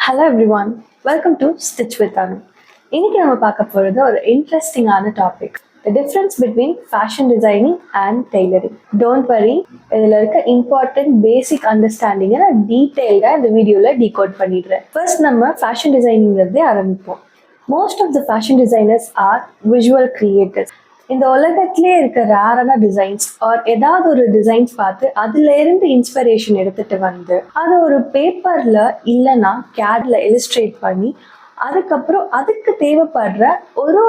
Hello everyone, welcome to Stitch with Anu. இன்னைக்கு நம்ம பார்க்க போறது ஒரு இன்ட்ரெஸ்டிங்கான topic, the difference between fashion designing and tailoring. Don't worry, இதுல இருக்க important basic understanding நான் டீடைல்டா இந்த வீடியோல டீகோட் பண்ணிடுறேன். First நம்ம fashion designing ஆரம்பிப்போம். Most of the fashion designers are visual creators. இந்த உலகத்திலே இருக்க ரேரான டிசைன்ஸ் ஆர் ஏதாவது ஒரு டிசைன்ஸ் பார்த்து அதுல இருந்து இன்ஸ்பிரேஷன் எடுத்துட்டு வந்து அதை ஒரு பேப்பர்ல இல்லைன்னா கேட்ல இலிஸ்ட்ரேட் பண்ணி அதுக்கப்புறம் அதுக்கு தேவைப்படுற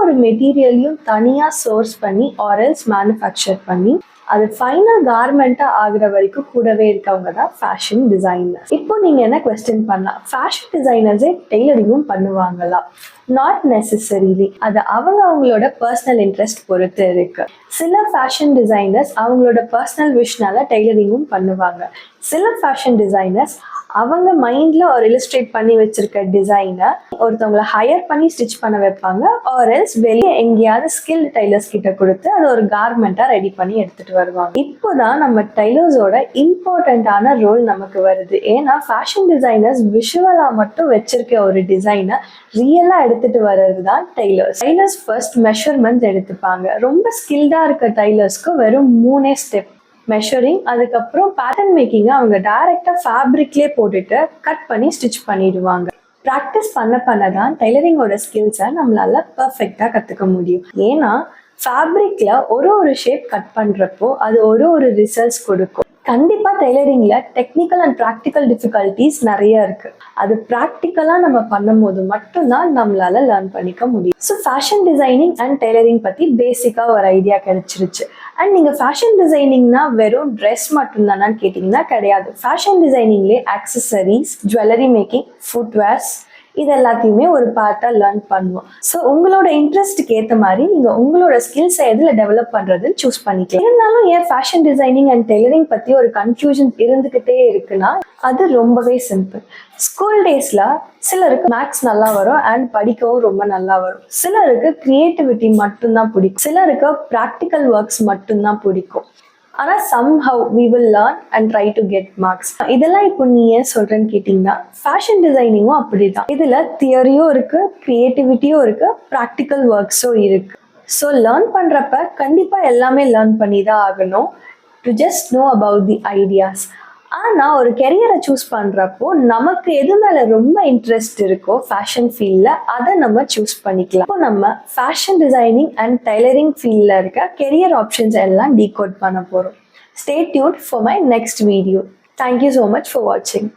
ஒரு மெட்டீரியலையும் தனியா சோர்ஸ் பண்ணி ஆர்எல்ஸ் மேனுஃபேக்சர் பண்ணி அது ஃபைனல் கார்மெண்டா ஆகுற வரைக்கும் கூடவே இருக்கவங்க தான் ஃபேஷன் டிசைனர். இப்போ நீங்க என்ன குவெஸ்டின் பண்ணலாம், ஃபேஷன் டிசைனர்ஸே டெய்லரிங்கும் பண்ணுவாங்களா? Not necessarily. அது அவங்களோட பர்சனல் இன்ட்ரெஸ்ட் பொறுத்து இருக்கு. சில ஃபேஷன் டிசைனர்ஸ் அவங்களோட பர்சனல் விஷனால டெய்லரிங்கும் பண்ணுவாங்க. சில ஃபேஷன் டிசைனர்ஸ் அவங்க மைண்ட்ல ஒரு இலிஸ்ட்ரேட் பண்ணி வச்சிருக்க டிசைனை ஒருத்தவங்களை ஹையர் பண்ணி ஸ்டிச் பண்ண வைப்பாங்க, ஆர் எல்ஸ் வெளியே எங்கேயாவது ஸ்கில் டைலர்ஸ் கிட்ட கொடுத்து அது ஒரு கார்மெண்டா ரெடி பண்ணி எடுத்துட்டு வருவாங்க. இப்போதான் நம்ம டைலர்ஸோட இம்பார்ட்டன்டான ரோல் நமக்கு வருது. ஏன்னா ஃபேஷன் டிசைனர்ஸ் விஷுவலா மட்டும் வச்சிருக்க ஒரு டிசைனை ரியலா எடுத்துட்டு வர்றது தான் டைலர்ஸ். டைலர்ஸ் ஃபர்ஸ்ட் மெஷர்மெண்ட்ஸ் எடுத்துப்பாங்க. ரொம்ப ஸ்கில்டா இருக்க டைலர்ஸ்க்கு வெறும் 3 ஸ்டெப், மெஷரிங், அதுக்கப்புறம் பேட்டர்ன் மேக்கிங்கை அவங்க டைரக்டா ஃபேப்ரிக்லேயே போட்டுட்டு கட் பண்ணி ஸ்டிச் பண்ணிடுவாங்க. ப்ராக்டிஸ் பண்ண தான் டைலரிங்கோட ஸ்கில்ஸை நம்மளால பர்ஃபெக்டா கத்துக்க முடியும். ஏன்னா ஃபேப்ரிக்ல ஒரு ஷேப் கட் பண்றப்போ அது ஒரு ரிசல்ட்ஸ் கொடுக்கும். கண்டிப்பா டெய்லரிங்ல டெக்னிக்கல் அண்ட் ப்ராக்டிக்கல் டிஃபிகல்டிஸ் நிறைய இருக்கு. அது ப்ராக்டிக்கலா நம்ம பண்ணும் போது மட்டும்தான் நம்மளால லேர்ன் பண்ணிக்க முடியும். So fashion designing and tailoring பத்தி பேசிக்கா ஒரு ஐடியா கிடைச்சிருச்சு. அண்ட் நீங்க ஃபேஷன் டிசைனிங்னா வெறும் ட்ரெஸ் மட்டும் தானான்னு கேட்டீங்கன்னா கிடையாது. ஃபேஷன் டிசைனிங்லேயே ஆக்சசரிஸ், ஜுவல்லரி மேக்கிங், ஃபுட்வேர்ஸ், இது எல்லாத்தையுமே ஒரு பார்ட்டா லேர்ன் பண்ணுவோம். ஸோ உங்களோட இன்ட்ரெஸ்ட்டுக்கு ஏற்ற மாதிரி நீங்க உங்களோட ஸ்கில்ஸை எதுல டெவலப் பண்றதுன்னு சூஸ் பண்ணிக்கலாம். இருந்தாலும் ஏன் ஃபேஷன் டிசைனிங் அண்ட் டெய்லரிங் பத்தி ஒரு கன்ஃபியூஷன் இருந்துகிட்டே இருக்குன்னா அது ரொம்பவே சிம்பிள். ஸ்கூல் டேஸ்ல சிலருக்கு மேக்ஸ் நல்லா வரும் அண்ட் படிக்கவும் ரொம்ப நல்லா வரும். சிலருக்கு கிரியேட்டிவிட்டி மட்டும்தான் பிடிக்கும். சிலருக்கு ப்ராக்டிக்கல் ஒர்க்ஸ் மட்டும்தான் பிடிக்கும். ஆனா somehow we will learn and try to get marks. இதெல்லாம் இப்போ நீ ஏன் சொல்றேன்னு கேட்டீங்கன்னா ஃபேஷன் டிசைனிங்கும் அப்படிதான். இதுல தியரியும் இருக்கு, கிரியேட்டிவிட்டியும் இருக்கு, ப்ராக்டிக்கல் ஒர்க்ஸும் இருக்கு. ஸோ லேர்ன் பண்றப்ப கண்டிப்பா எல்லாமே லேர்ன் பண்ணி தான் ஆகணும், to just know about the ideas. ஆனா ஒரு கெரியரை சூஸ் பண்றப்போ நமக்கு எது மேல ரொம்ப இன்ட்ரெஸ்ட் இருக்கோ ஃபேஷன் ஃபீல்ட்ல அதை நம்ம சூஸ் பண்ணிக்கலாம். இப்போ நம்ம ஃபேஷன் டிசைனிங் அண்ட் டைலரிங் ஃபீல்ட்ல இருக்க கெரியர் ஆப்ஷன்ஸ் எல்லாம் டீகோட் பண்ண போறோம். Stay tuned for my next video. Thank you so much for watching.